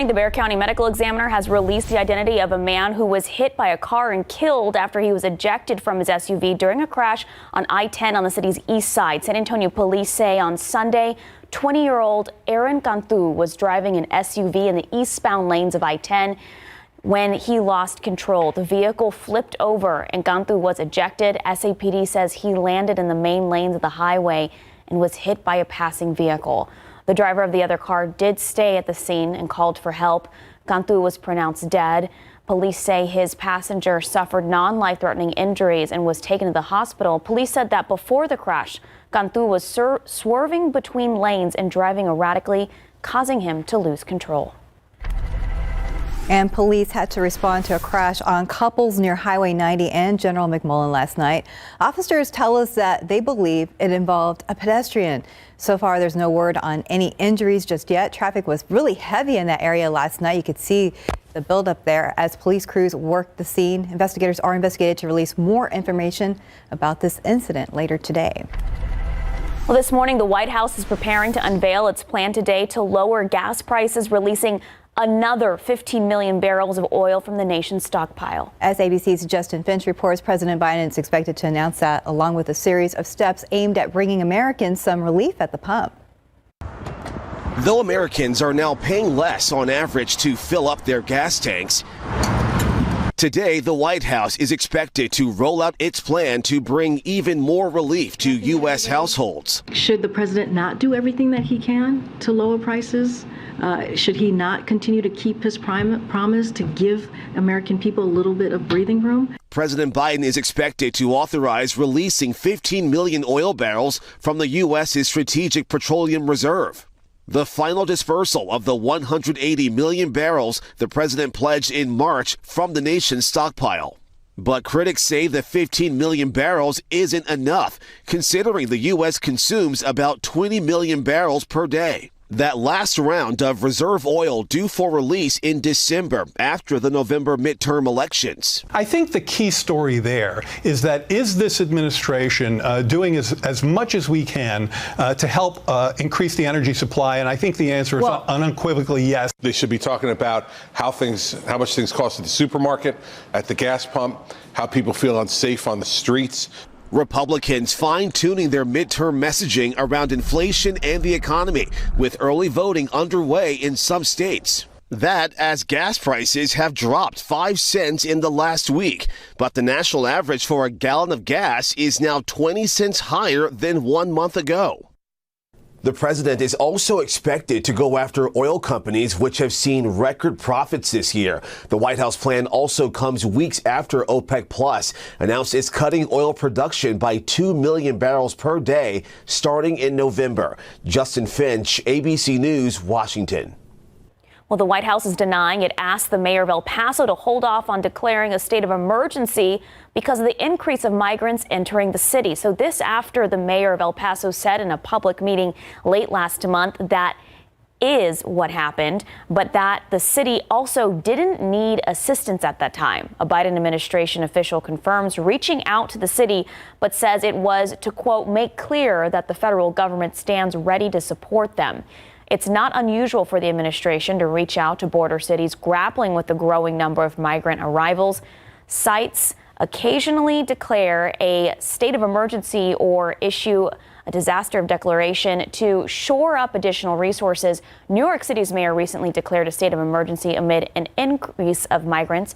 The Bexar County Medical Examiner has released the identity of a man who was hit by a car and killed after he was ejected from his SUV during a crash on I10 on the city's east side. San Antonio police say on Sunday, 20-year-old Aaron Cantu was driving an SUV in the eastbound lanes of I10 when he lost control. The vehicle flipped over and Cantu was ejected. SAPD says he landed in the main lanes of the highway and was hit by a passing vehicle. The driver of the other car did stay at the scene and called for help. Cantu was pronounced dead. Police say his passenger suffered non-life-threatening injuries and was taken to the hospital. Police said that before the crash, Cantu was swerving between lanes and driving erratically, causing him to lose control. And police had to respond to a crash on Couples near Highway 90 and General McMullen last night. Officers tell us that they believe it involved a pedestrian. So far, there's no word on any injuries just yet. Traffic was really heavy in that area last night. You could see the buildup there as police crews worked the scene. Investigators are investigated to release more information about this incident later today. Well, this morning, the White House is preparing to unveil its plan today to lower gas prices, releasing another 15 million barrels of oil from the nation's stockpile. As ABC's Justin Finch reports, President Biden is expected to announce that, along with a series of steps aimed at bringing Americans some relief at the pump. Though Americans are now paying less on average to fill up their gas tanks, today the White House is expected to roll out its plan to bring even more relief to U.S. households. Should the president not do everything that he can to lower prices? Should he not continue to keep his promise to give American people a little bit of breathing room? President Biden is expected to authorize releasing 15 million oil barrels from the U.S.'s Strategic Petroleum Reserve. The final dispersal of the 180 million barrels the president pledged in March from the nation's stockpile. But critics say the 15 million barrels isn't enough, considering the U.S. consumes about 20 million barrels per day. That last round of reserve oil due for release in December after the November midterm elections. I think the key story there is this administration doing as much as we can to help increase the energy supply? And I think the answer is unequivocally yes. They should be talking about how much things cost at the supermarket, at the gas pump, how people feel unsafe on the streets. Republicans fine-tuning their midterm messaging around inflation and the economy, with early voting underway in some states. That as gas prices have dropped 5 cents in the last week, but the national average for a gallon of gas is now 20 cents higher than 1 month ago. The president is also expected to go after oil companies, which have seen record profits this year. The White House plan also comes weeks after OPEC Plus announced it's cutting oil production by 2 million barrels per day starting in November. Justin Finch, ABC News, Washington. Well, the White House is denying it asked the mayor of El Paso to hold off on declaring a state of emergency because of the increase of migrants entering the city. So this after the mayor of El Paso said in a public meeting late last month that is what happened, but that the city also didn't need assistance at that time. A Biden administration official confirms reaching out to the city, but says it was to, quote, make clear that the federal government stands ready to support them. It's not unusual for the administration to reach out to border cities grappling with the growing number of migrant arrivals. Sites occasionally declare a state of emergency or issue a disaster declaration to shore up additional resources. New York City's mayor recently declared a state of emergency amid an increase of migrants